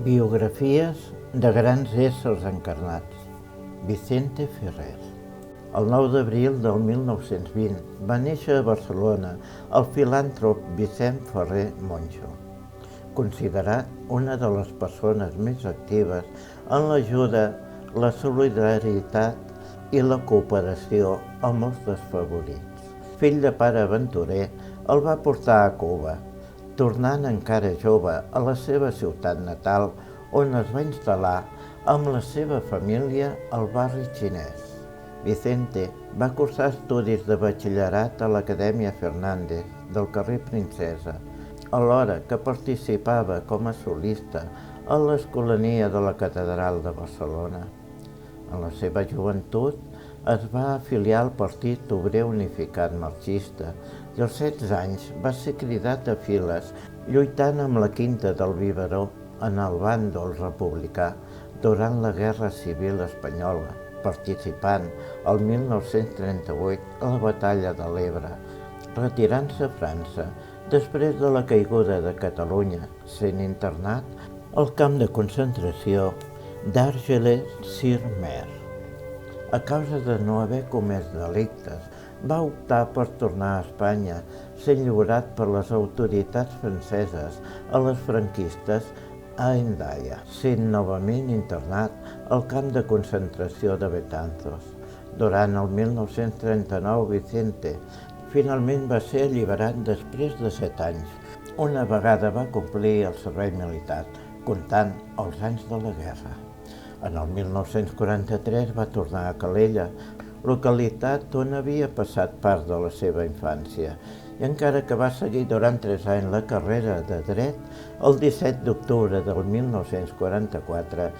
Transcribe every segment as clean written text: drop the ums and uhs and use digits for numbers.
Biografies de grans éssers encarnats. Vicente Ferrer. El 9 d'abril del 1920 va néixer a Barcelona el filàntrop Vicent Ferrer Monjo, considerat una de les persones més actives en l'ajuda, la solidaritat i la cooperació a molts desfavorits. Fill de pare aventurer, el va portar a Cuba, tornant encara jove a la seva ciutat natal, on es va instal·lar amb la seva família al barri xinès. Vicente va cursar estudis de batxillerat a l'Acadèmia Fernández del carrer Princesa, alhora que participava com a solista a l'Escolania de la Catedral de Barcelona. En la seva joventut es va afiliar al Partit Obrer Unificat Marxista i als 16 anys va ser cridat a files lluitant amb la Quinta del Biberó en el bàndol republicà durant la Guerra Civil Espanyola, participant el 1938 a la Batalla de l'Ebre, retirant-se a França després de la caiguda de Catalunya, sent internat al camp de concentració d'Argelès-sur-Mer. A causa de no haver comès delictes, va optar per tornar a Espanya, sent lliurat per les autoritats franceses a les franquistes a Hendaia, sent novament internat al camp de concentració de Betanzos. Durant el 1939, Vicente finalment va ser alliberat després de 7 anys, una vegada va complir el servei militar, comptant els anys de la guerra. En el 1943 va tornar a Calella, localitat on havia passat part de la seva infància, i encara que va seguir durant 3 anys la carrera de dret, el 17 d'octubre del 1944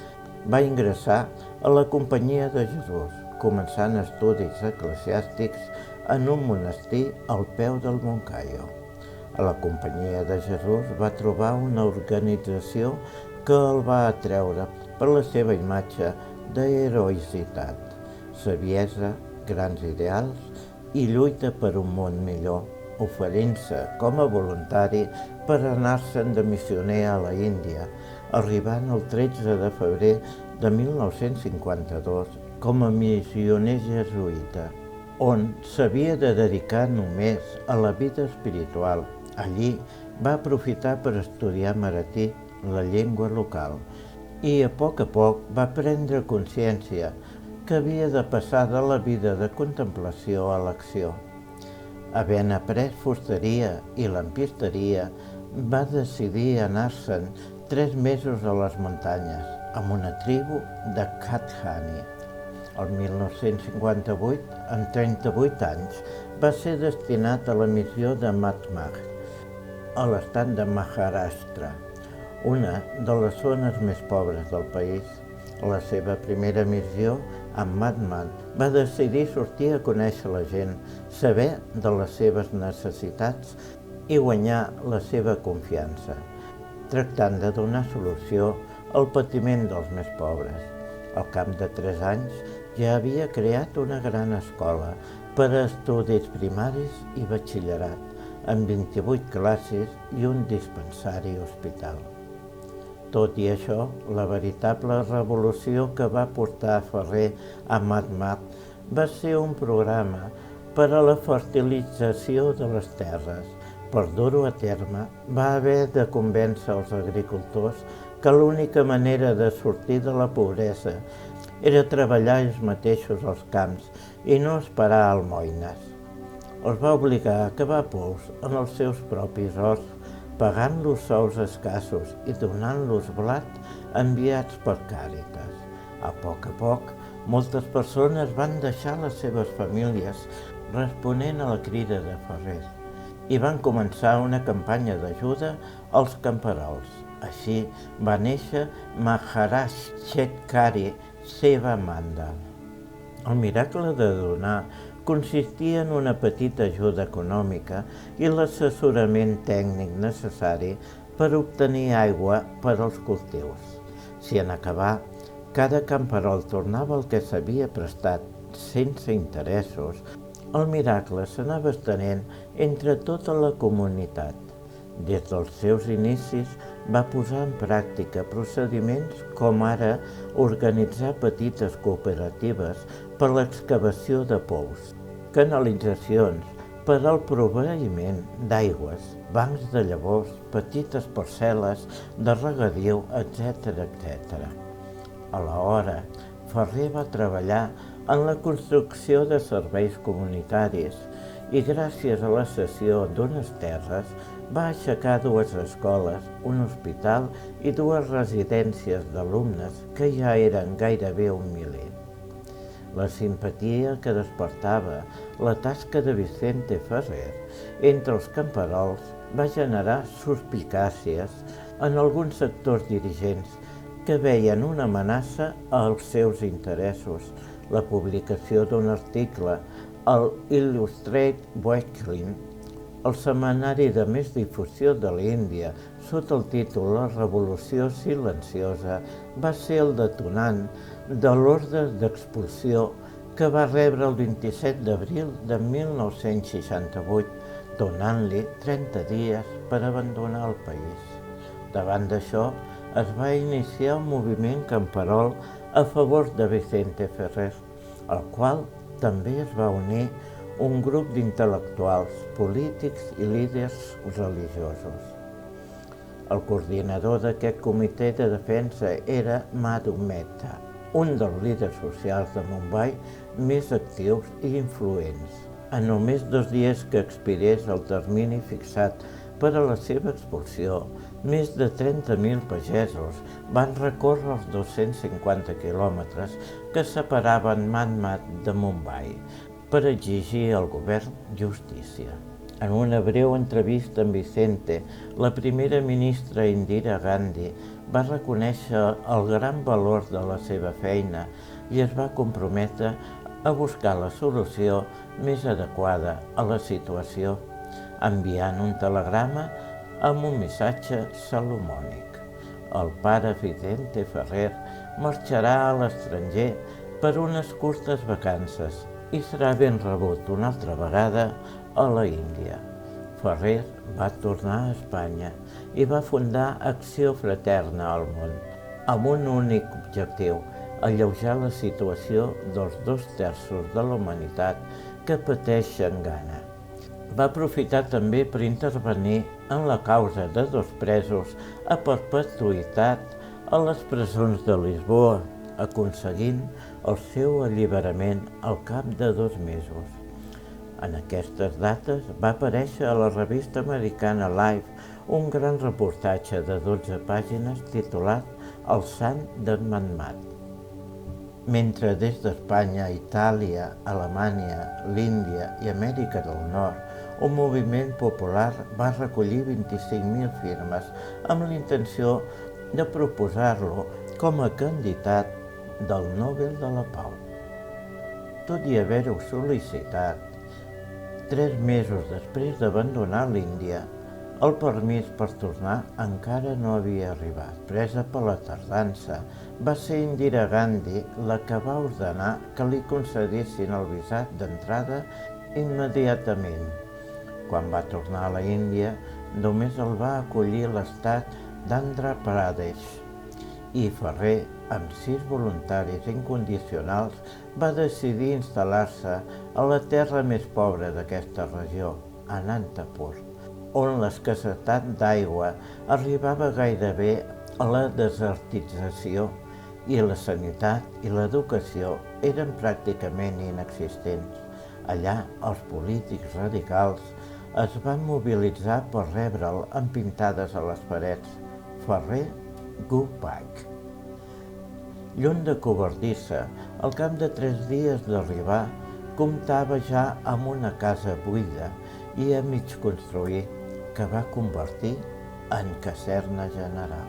va ingressar a la Companyia de Jesús, començant estudis eclesiàstics en un monestir al peu del Moncayo. A la Companyia de Jesús va trobar una organització que el va atreure per la seva imatge d'heroïcitat, saviesa, grans ideals i lluita per un món millor, oferint-se com a voluntari per anar-se'n de missioner a la Índia, arribant el 13 de febrer de 1952 com a missioner jesuïta, on s'havia de dedicar només a la vida espiritual. Allí va aprofitar per estudiar maratí, la llengua local, i a poc va prendre consciència que havia de passar de la vida de contemplació a l'acció. Havent après fusteria i lampisteria, va decidir anar-se'n 3 mesos a les muntanyes, amb una tribu de Khathani. El 1958, amb 38 anys, va ser destinat a la missió de Matmagh, a l'estat de Maharashtra, una de les zones més pobres del país. La seva primera missió, amb Matmagh, va decidir sortir a conèixer la gent, saber de les seves necessitats i guanyar la seva confiança, tractant de donar solució al patiment dels més pobres. Al cap de 3 anys ja havia creat una gran escola per a estudis primaris i batxillerat, amb 28 classes i un dispensari hospital. Tot i això, la veritable revolució que va portar Ferrer a Matmagh va ser un programa per a la fertilització de les terres. Per dur-ho a terme, va haver de convèncer els agricultors que l'única manera de sortir de la pobresa era treballar ells mateixos als camps i no esperar almoines. Els va obligar a cavar pous en els seus propis horts, pagant-los sous escassos i donant-los blat enviats per Càritas. A poc, moltes persones van deixar les seves famílies responent a la crida de Ferrer i van començar una campanya d'ajuda als camperols. Així va néixer Maharaj Shetkari Seva Mandal. El miracle de donar consistia en una petita ajuda econòmica i l'assessorament tècnic necessari per obtenir aigua per als cultius. Si en acabar, cada camperol tornava el que s'havia prestat sense interessos, el miracle s'anava estenent entre tota la comunitat. Des dels seus inicis, va posar en pràctica procediments com ara organitzar petites cooperatives per l'excavació de pous, canalitzacions per al proveïment d'aigües, bancs de llavors, petites parcel·les de regadiu, etc. Alhora, Ferrer va treballar en la construcció de serveis comunitaris i gràcies a la cessió d'unes terres va aixecar 2 escoles, un hospital i 2 residències d'alumnes que ja eren gairebé un miler. La simpatia que despertava la tasca de Vicente Ferrer entre els camperols va generar suspicàcies en alguns sectors dirigents que veien una amenaça als seus interessos. La publicació d'un article al Illustrated Weekly, el setmanari de més difusió de l'Índia, sota el títol La revolució silenciosa, va ser el detonant de l'ordre d'expulsió que va rebre el 27 d'abril de 1968, donant-li 30 dies per abandonar el país. Davant d'això, es va iniciar un moviment camperol a favor de Vicente Ferrer, al qual també es va unir un grup d'intel·lectuals, polítics i líders religiosos. El coordinador d'aquest comitè de defensa era Madhu Mehta, un dels líders socials de Mumbai més actius i influents. En només 2 dies que expirés el termini fixat per a la seva expulsió, més de 30.000 pagesos van recórrer els 250 quilòmetres que separaven Manmat de Mumbai per exigir al govern justícia. En una breu entrevista amb Vicente, la primera ministra Indira Gandhi va reconèixer el gran valor de la seva feina i es va comprometre a buscar la solució més adequada a la situació, enviant un telegrama amb un missatge salomònic. El pare Vicente Ferrer marxarà a l'estranger per unes curtes vacances i serà ben rebut una altra vegada a la Índia. Ferrer va tornar a Espanya i va fundar Acció Fraterna al món, amb un únic objectiu: alleujar la situació dels 2/3 de la humanitat que pateixen gana. Va aprofitar també per intervenir en la causa de 2 presos a perpetuïtat a les presons de Lisboa, aconseguint el seu alliberament al cap de 2 mesos. En aquestes dates va aparèixer a la revista americana Life un gran reportatge de 12 pàgines titulat El sant d'en Manmat. Mentre des d'Espanya, Itàlia, Alemanya, l'Índia i Amèrica del Nord, un moviment popular va recollir 25.000 firmes amb la intenció de proposar-lo com a candidat del Nobel de la Pau. Tot i haver-ho sol·licitat, 3 mesos després d'abandonar l'Índia, el permís per tornar encara no havia arribat. Presa per la tardança, va ser Indira Gandhi la que va ordenar que li concedissin el visat d'entrada immediatament. Quan va tornar a la Índia, només el va acollir l'estat d'Andhra Pradesh i Ferrer, amb 6 voluntaris incondicionals, va decidir instal·lar-se a la terra més pobra d'aquesta regió, Anantapur, on l'escassetat d'aigua arribava gairebé a la desertització i la sanitat i l'educació eren pràcticament inexistents. Allà, els polítics radicals es van mobilitzar per rebre'l amb pintades a les parets: Ferrer, go back. Lluny de covardissa, al cap de 3 dies d'arribar, comptava ja amb una casa buida i a mig construir, que va convertir en caserna general.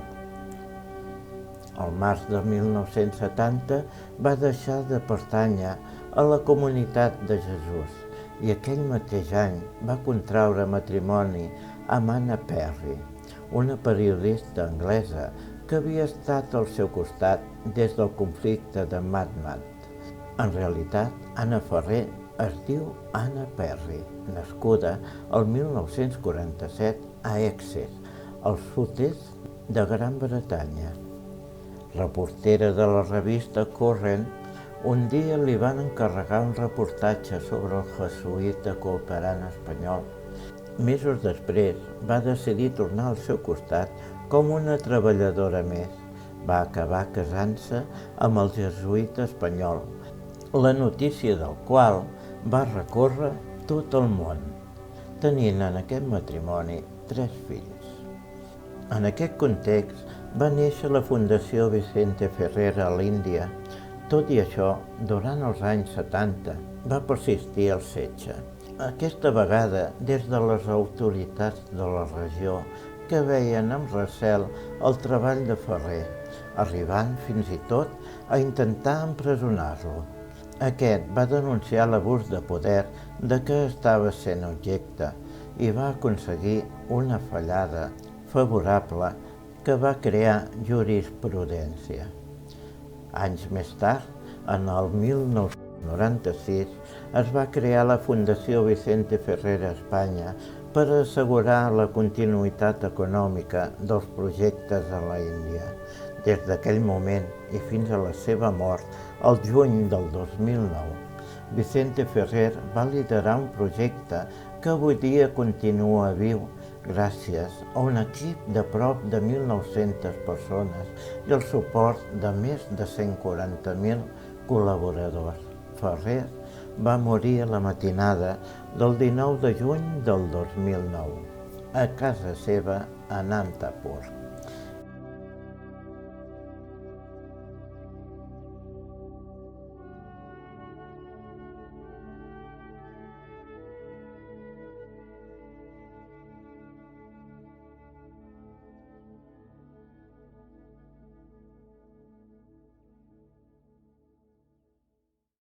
Al març de 1970 va deixar de pertànyer a la Comunitat de Jesús i aquell mateix any va contraure matrimoni amb Anna Perry, una periodista anglesa que havia estat al seu costat des del conflicte de Manmat. En realitat, Anna Ferrer es diu Anna Perry, nascuda el 1947 a Essex, al sud-est de Gran Bretanya. Reportera de la revista Current, un dia li van encarregar un reportatge sobre el jesuïta cooperant espanyol. Mesos després va decidir tornar al seu costat com una treballadora més. Va acabar casant-se amb el jesuïta espanyol, la notícia del qual va recórrer tot el món, tenint en aquest matrimoni 3 fills. En aquest context va néixer la Fundació Vicente Ferrer a l'Índia. Tot i això, durant els anys 70 va persistir el setge. Aquesta vegada des de les autoritats de la regió, que veien amb recel el treball de Ferrer, arribant fins i tot a intentar empresonar-lo. Aquest va denunciar l'abús de poder de què estava sent objecte i va aconseguir una fallada favorable que va crear jurisprudència. Anys més tard, en el 1996, es va crear la Fundació Vicente Ferrer a Espanya per assegurar la continuïtat econòmica dels projectes a la Índia. Des d'aquell moment i fins a la seva mort, el juny del 2009, Vicente Ferrer va liderar un projecte que avui dia continua viu gràcies a un equip de prop de 1.900 persones i el suport de més de 140.000 col·laboradors. Ferrer va morir a la matinada del 19 de juny del 2009, a casa seva a Anantapur.